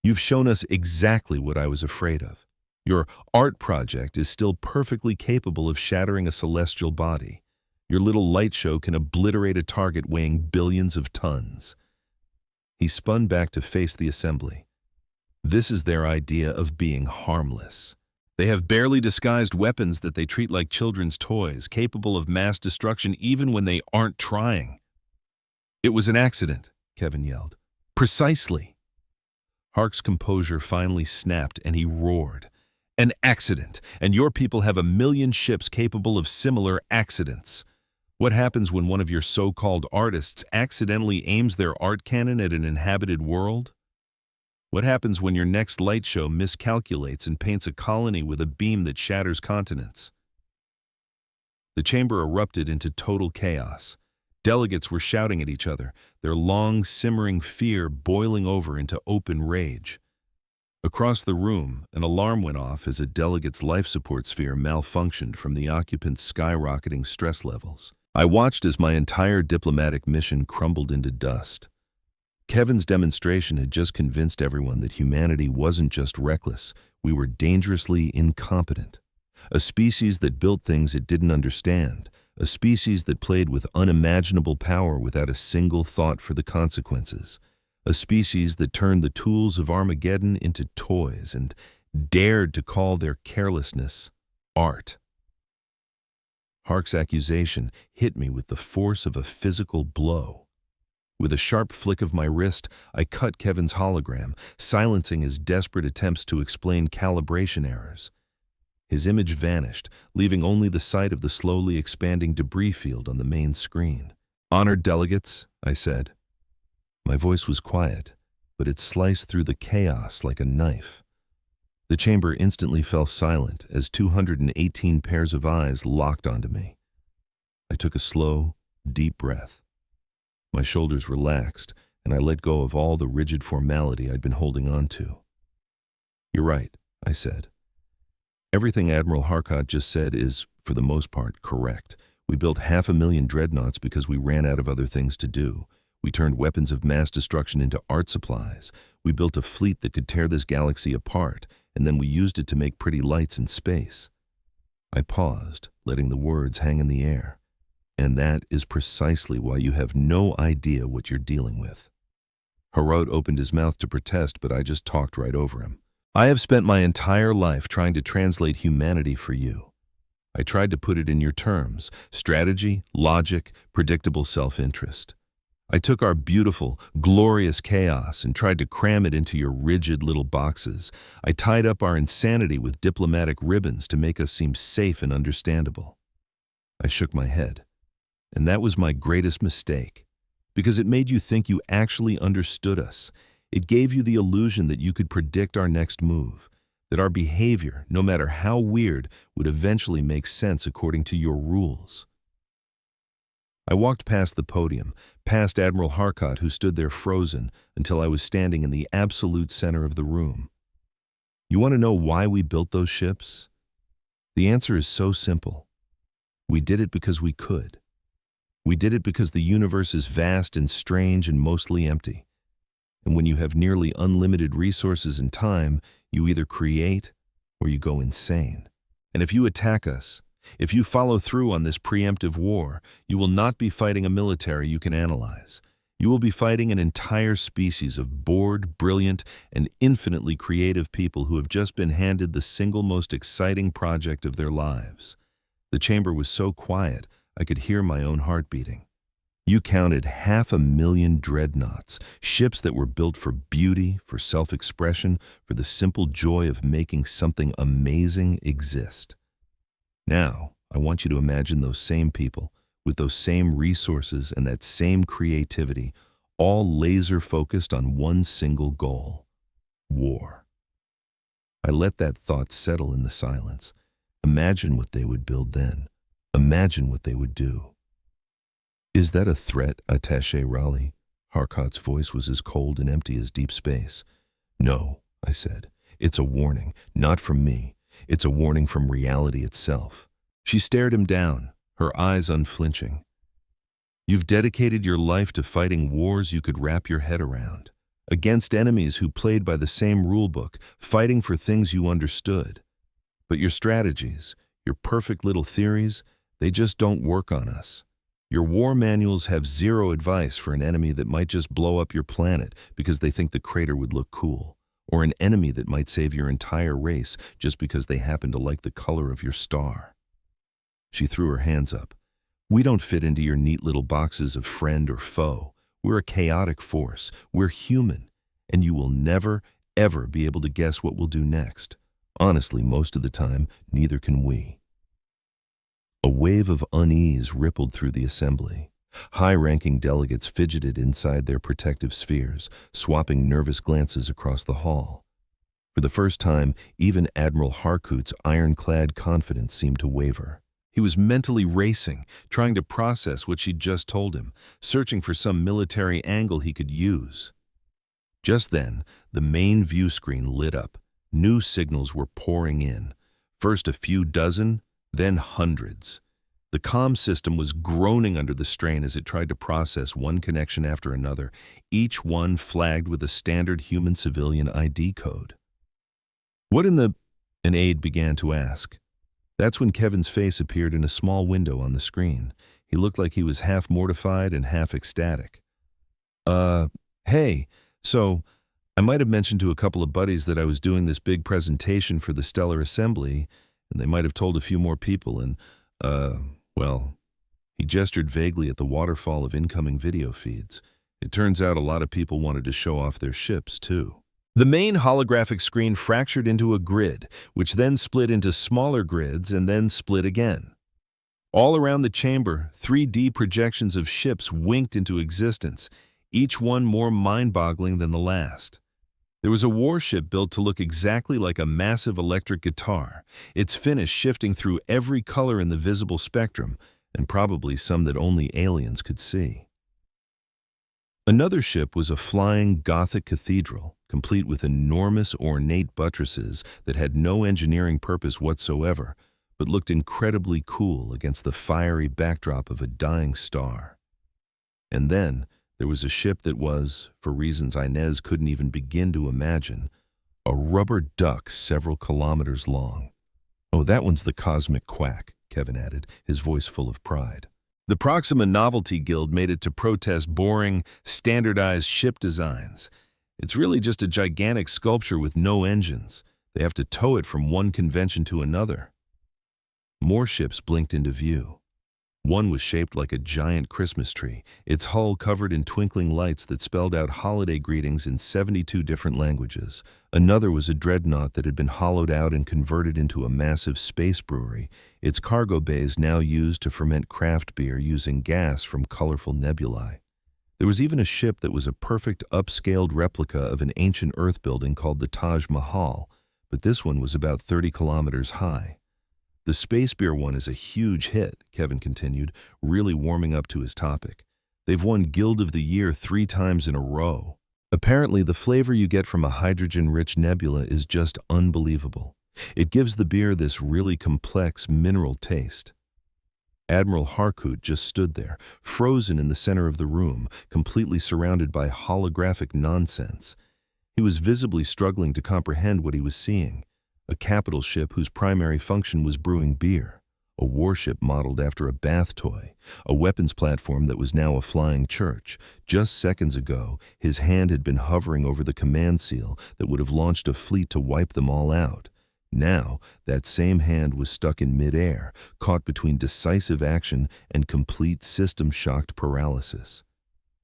Speaker 1: "You've shown us exactly what I was afraid of. Your art project is still perfectly capable of shattering a celestial body. Your little light show can obliterate a target weighing billions of tons." He spun back to face the assembly. "This is their idea of being harmless. They have barely disguised weapons that they treat like children's toys, capable of mass destruction even when they aren't trying." "It was an accident," Kevin yelled. "Precisely." Hark's composure finally snapped and he roared. "An accident, and your people have a million ships capable of similar accidents. What happens when one of your so-called artists accidentally aims their art cannon at an inhabited world? What happens when your next light show miscalculates and paints a colony with a beam that shatters continents?" The chamber erupted into total chaos. Delegates were shouting at each other, their long, simmering fear boiling over into open rage. Across the room, an alarm went off as a delegate's life support sphere malfunctioned from the occupants' skyrocketing stress levels. I watched as my entire diplomatic mission crumbled into dust. Kevin's demonstration had just convinced everyone that humanity wasn't just reckless, we were dangerously incompetent. A species that built things it didn't understand, a species that played with unimaginable power without a single thought for the consequences, a species that turned the tools of Armageddon into toys and dared to call their carelessness art. Hark's accusation hit me with the force of a physical blow. With a sharp flick of my wrist, I cut Kevin's hologram, silencing his desperate attempts to explain calibration errors. His image vanished, leaving only the sight of the slowly expanding debris field on the main screen. "Honored delegates," I said. My voice was quiet, but it sliced through the chaos like a knife. The chamber instantly fell silent as 218 pairs of eyes locked onto me. I took a slow, deep breath. My shoulders relaxed, and I let go of all the rigid formality I'd been holding on to. "You're right," I said. "Everything Admiral Harkot just said is, for the most part, correct. We built 500,000 dreadnoughts because we ran out of other things to do. We turned weapons of mass destruction into art supplies. We built a fleet that could tear this galaxy apart, and then we used it to make pretty lights in space." I paused, letting the words hang in the air. "And that is precisely why you have no idea what you're dealing with." Harod opened his mouth to protest, but I just talked right over him. "I have spent my entire life trying to translate humanity for you. I tried to put it in your terms: strategy, logic, predictable self-interest. I took our beautiful, glorious chaos and tried to cram it into your rigid little boxes. I tied up our insanity with diplomatic ribbons to make us seem safe and understandable." I shook my head. "And that was my greatest mistake, because it made you think you actually understood us. It gave you the illusion that you could predict our next move, that our behavior, no matter how weird, would eventually make sense according to your rules." I walked past the podium, past Admiral Harkott, who stood there frozen, until I was standing in the absolute center of the room. "You want to know why we built those ships? The answer is so simple. We did it because we could. We did it because the universe is vast and strange and mostly empty. And when you have nearly unlimited resources and time, you either create or you go insane. And if you attack us, if you follow through on this preemptive war, you will not be fighting a military you can analyze. You will be fighting an entire species of bored, brilliant, and infinitely creative people who have just been handed the single most exciting project of their lives." The chamber was so quiet, I could hear my own heart beating. "You counted 500,000 dreadnoughts, ships that were built for beauty, for self-expression, for the simple joy of making something amazing exist. Now, I want you to imagine those same people, with those same resources and that same creativity, all laser-focused on one single goal: war." I let that thought settle in the silence. Imagine what they would build then. Imagine what they would do. "Is that a threat, Attaché Raleigh?" Harkott's voice was as cold and empty as deep space. "No," I said. "It's a warning, not from me. It's a warning from reality itself." She stared him down, her eyes unflinching. "You've dedicated your life to fighting wars you could wrap your head around, against enemies who played by the same rulebook, fighting for things you understood. But your strategies, your perfect little theories, they just don't work on us. Your war manuals have zero advice for an enemy that might just blow up your planet because they think the crater would look cool, or an enemy that might save your entire race just because they happen to like the color of your star." She threw her hands up. "We don't fit into your neat little boxes of friend or foe. We're a chaotic force. We're human. And you will never, ever be able to guess what we'll do next. Honestly, most of the time, neither can we." A wave of unease rippled through the assembly. High-ranking delegates fidgeted inside their protective spheres, swapping nervous glances across the hall. For the first time, even Admiral Harkott's ironclad confidence seemed to waver. He was mentally racing, trying to process what she'd just told him, searching for some military angle he could use. Just then, the main view screen lit up. New signals were pouring in. First a few dozen, then hundreds. The comm system was groaning under the strain as it tried to process one connection after another, each one flagged with a standard human civilian ID code. "What in the—" an aide began to ask. That's when Kevin's face appeared in a small window on the screen. He looked like he was half mortified and half ecstatic. Hey, so I might have mentioned to a couple of buddies that I was doing this big presentation for the Stellar Assembly, and they might have told a few more people, and, well," he gestured vaguely at the waterfall of incoming video feeds. "It turns out a lot of people wanted to show off their ships, too." The main holographic screen fractured into a grid, which then split into smaller grids and then split again. All around the chamber, 3D projections of ships winked into existence, each one more mind-boggling than the last. There was a warship built to look exactly like a massive electric guitar, its finish shifting through every color in the visible spectrum, and probably some that only aliens could see. Another ship was a flying Gothic cathedral, complete with enormous ornate buttresses that had no engineering purpose whatsoever, but looked incredibly cool against the fiery backdrop of a dying star. And then there was a ship that was, for reasons Inez couldn't even begin to imagine, A rubber duck several kilometers long. "Oh, that one's the Cosmic Quack," Kevin added, his voice full of pride. The Proxima Novelty Guild made it to protest boring, standardized ship designs. It's really just a gigantic sculpture with no engines. They have to tow it from one convention to another. More ships blinked into view. One was shaped like a giant Christmas tree, its hull covered in twinkling lights that spelled out holiday greetings in 72 different languages. Another was a dreadnought that had been hollowed out and converted into a massive space brewery, its cargo bays now used to ferment craft beer using gas from colorful nebulae. There was even a ship that was a perfect upscaled replica of an ancient Earth building called the Taj Mahal, but this one was about 30 kilometers high. "The space beer one is a huge hit," Kevin continued, really warming up to his topic. "They've won Guild of the Year 3 times in a row. Apparently, the flavor you get from a hydrogen-rich nebula is just unbelievable. It gives the beer this really complex mineral taste." Admiral Harcourt just stood there, frozen in the center of the room, completely surrounded by holographic nonsense. He was visibly struggling to comprehend what he was seeing. A capital ship whose primary function was brewing beer, a warship modeled after a bath toy, a weapons platform that was now a flying church. Just seconds ago, his hand had been hovering over the command seal that would have launched a fleet to wipe them all out. Now, that same hand was stuck in midair, caught between decisive action and complete system-shocked paralysis.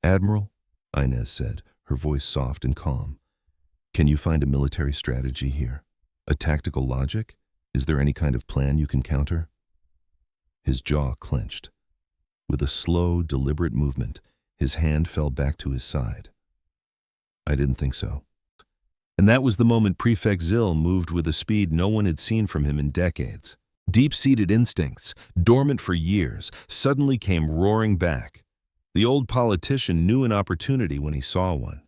Speaker 1: "Admiral," Inez said, her voice soft and calm, "can you find a military strategy here? A tactical logic? Is there any kind of plan you can counter?" His jaw clenched. With a slow, deliberate movement, his hand fell back to his side. "I didn't think so." And that was the moment Prefect Zill moved with a speed no one had seen from him in decades. Deep-seated instincts, dormant for years, suddenly came roaring back. The old politician knew an opportunity when he saw one.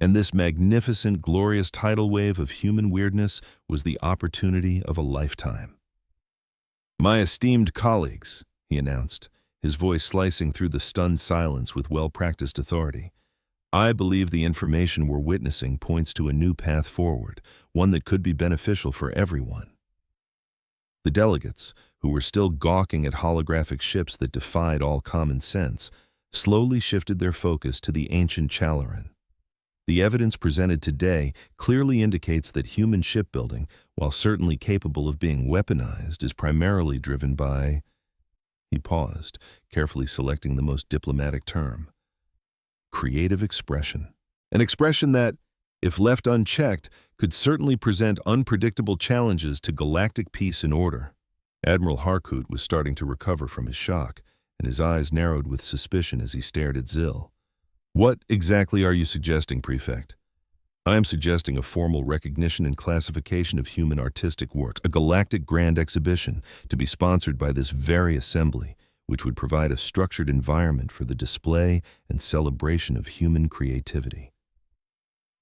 Speaker 1: And this magnificent, glorious tidal wave of human weirdness was the opportunity of a lifetime. "My esteemed colleagues," he announced, his voice slicing through the stunned silence with well-practiced authority, "I believe the information we're witnessing points to a new path forward, one that could be beneficial for everyone." The delegates, who were still gawking at holographic ships that defied all common sense, slowly shifted their focus to the ancient Chalaran. The evidence presented today clearly indicates that human shipbuilding, while certainly capable of being weaponized, is primarily driven by— He paused, carefully selecting the most diplomatic term. "Creative expression. An expression that, if left unchecked, could certainly present unpredictable challenges to galactic peace and order." Admiral Harcourt was starting to recover from his shock, and his eyes narrowed with suspicion as he stared at Zill. "What exactly are you suggesting, Prefect?" "I am suggesting a formal recognition and classification of human artistic works, a galactic grand exhibition to be sponsored by this very assembly, which would provide a structured environment for the display and celebration of human creativity."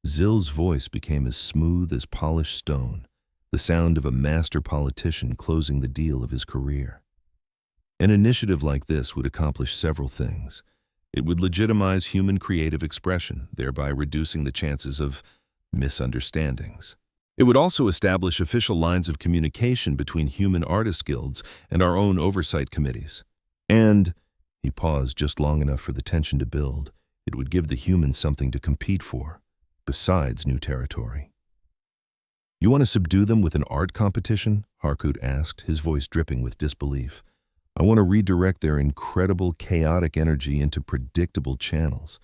Speaker 1: Zill's voice became as smooth as polished stone, the sound of a master politician closing the deal of his career. An initiative like this would accomplish several things. It would legitimize human creative expression, thereby reducing the chances of misunderstandings. It would also establish official lines of communication between human artist guilds and our own oversight committees. And, he paused just long enough for the tension to build, it would give the humans something to compete for, besides new territory. "You want to subdue them with an art competition?" Harcourt asked, his voice dripping with disbelief. "I want to redirect their incredible chaotic energy into predictable channels.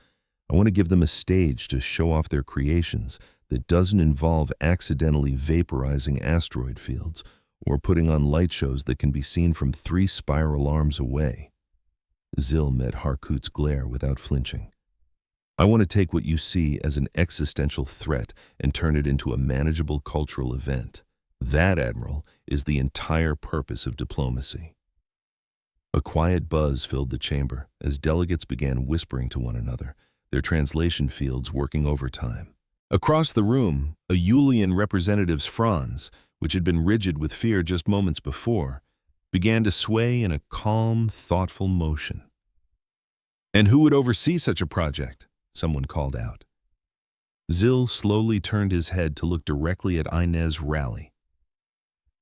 Speaker 1: I want to give them a stage to show off their creations that doesn't involve accidentally vaporizing asteroid fields or putting on light shows that can be seen from 3 spiral arms away." Zill met Harcourt's glare without flinching. "I want to take what you see as an existential threat and turn it into a manageable cultural event. That, Admiral, is the entire purpose of diplomacy." A quiet buzz filled the chamber as delegates began whispering to one another, their translation fields working overtime. Across the room, a Yulian representative's fronds, which had been rigid with fear just moments before, began to sway in a calm, thoughtful motion. "And who would oversee such a project?" someone called out. Zil slowly turned his head to look directly at Inez Raleigh.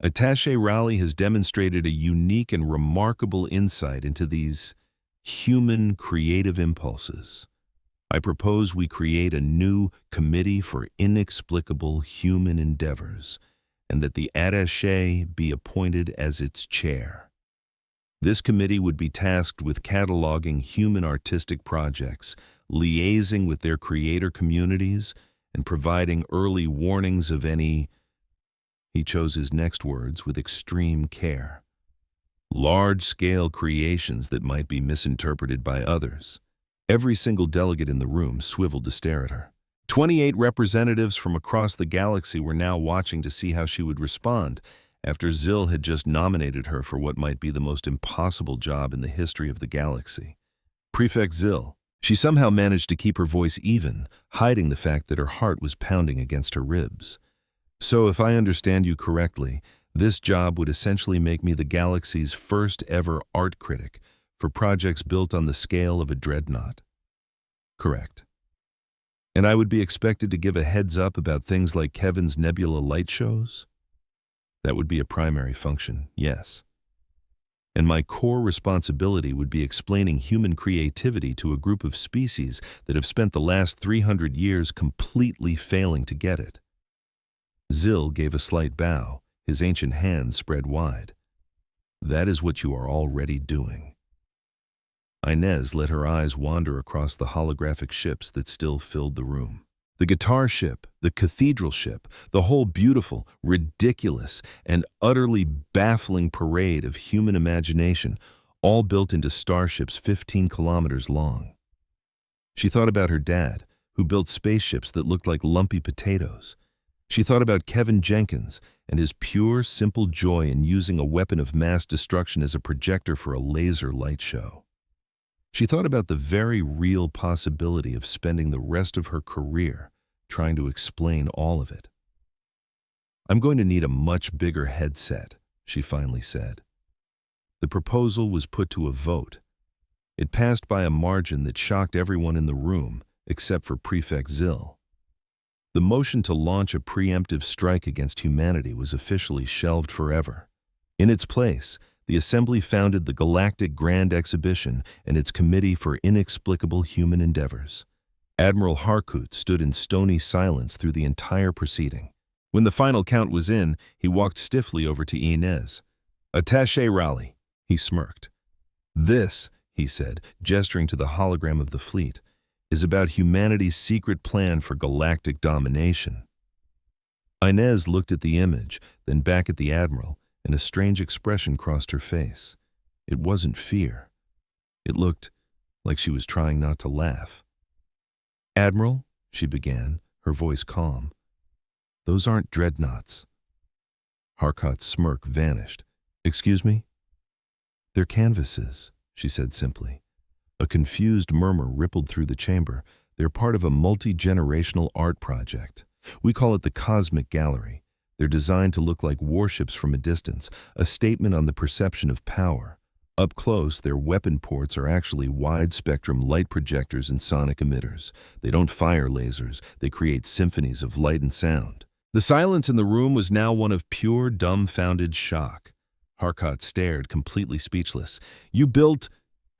Speaker 1: Attaché Raleigh has demonstrated a unique and remarkable insight into these human creative impulses. I propose we create a new Committee for Inexplicable Human Endeavors, and that the attaché be appointed as its chair. This committee would be tasked with cataloging human artistic projects, liaising with their creator communities, and providing early warnings of any, he chose his next words with extreme care, large-scale creations that might be misinterpreted by others. Every single delegate in the room swiveled to stare at her. 28 representatives from across the galaxy were now watching to see how she would respond after Zil had just nominated her for what might be the most impossible job in the history of the galaxy. Prefect Zil. She somehow managed to keep her voice even, hiding the fact that her heart was pounding against her ribs. So if I understand you correctly, this job would essentially make me the galaxy's first ever art critic for projects built on the scale of a dreadnought. Correct. And I would be expected to give a heads up about things like Kevin's nebula light shows? That would be a primary function, yes. And my core responsibility would be explaining human creativity to a group of species that have spent the last 300 years completely failing to get it. Zil gave a slight bow, his ancient hands spread wide. That is what you are already doing. Inez let her eyes wander across the holographic ships that still filled the room. The guitar ship, the cathedral ship, the whole beautiful, ridiculous, and utterly baffling parade of human imagination, all built into starships 15 kilometers long. She thought about her dad, who built spaceships that looked like lumpy potatoes. She thought about Kevin Jenkins and his pure, simple joy in using a weapon of mass destruction as a projector for a laser light show. She thought about the very real possibility of spending the rest of her career trying to explain all of it. I'm going to need a much bigger headset, she finally said. The proposal was put to a vote. It passed by a margin that shocked everyone in the room, except for Prefect Zil. The motion to launch a preemptive strike against humanity was officially shelved forever. In its place, the Assembly founded the Galactic Grand Exhibition and its Committee for Inexplicable Human Endeavors. Admiral Harcourt stood in stony silence through the entire proceeding. When the final count was in, he walked stiffly over to Inez. "Attaché Raleigh," he smirked. "This," he said, gesturing to the hologram of the fleet, "is about humanity's secret plan for galactic domination." Inez looked at the image, then back at the Admiral, and a strange expression crossed her face. It wasn't fear. It looked like she was trying not to laugh. "Admiral," she began, her voice calm, "those aren't dreadnoughts." Harcourt's smirk vanished. "Excuse me?" "They're canvases," she said simply. A confused murmur rippled through the chamber. "They're part of a multi-generational art project. We call it the Cosmic Gallery. They're designed to look like warships from a distance, a statement on the perception of power. Up close, their weapon ports are actually wide-spectrum light projectors and sonic emitters. They don't fire lasers, they create symphonies of light and sound." The silence in the room was now one of pure, dumbfounded shock. Harcourt stared, completely speechless. "You built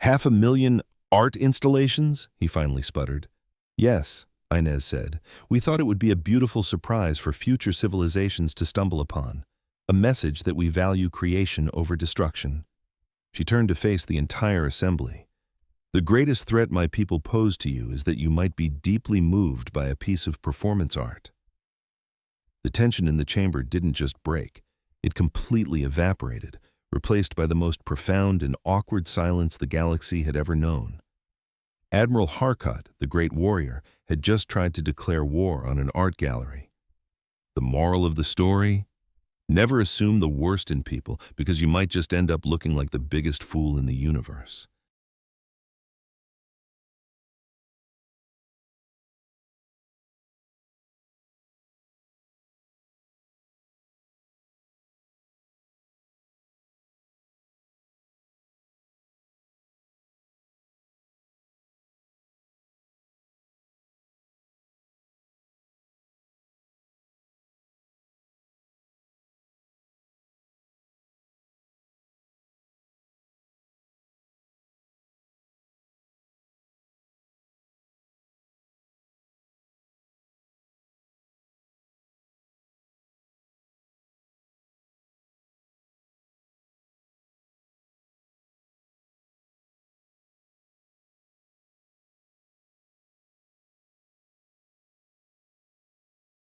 Speaker 1: 500,000 art installations?" he finally sputtered. "Yes," Inez said. "We thought it would be a beautiful surprise for future civilizations to stumble upon. A message that we value creation over destruction." She turned to face the entire assembly. "The greatest threat my people pose to you is that you might be deeply moved by a piece of performance art." The tension in the chamber didn't just break. It completely evaporated, replaced by the most profound and awkward silence the galaxy had ever known. Admiral Harcourt, the great warrior, had just tried to declare war on an art gallery. The moral of the story? Never assume the worst in people, because you might just end up looking like the biggest fool in the universe.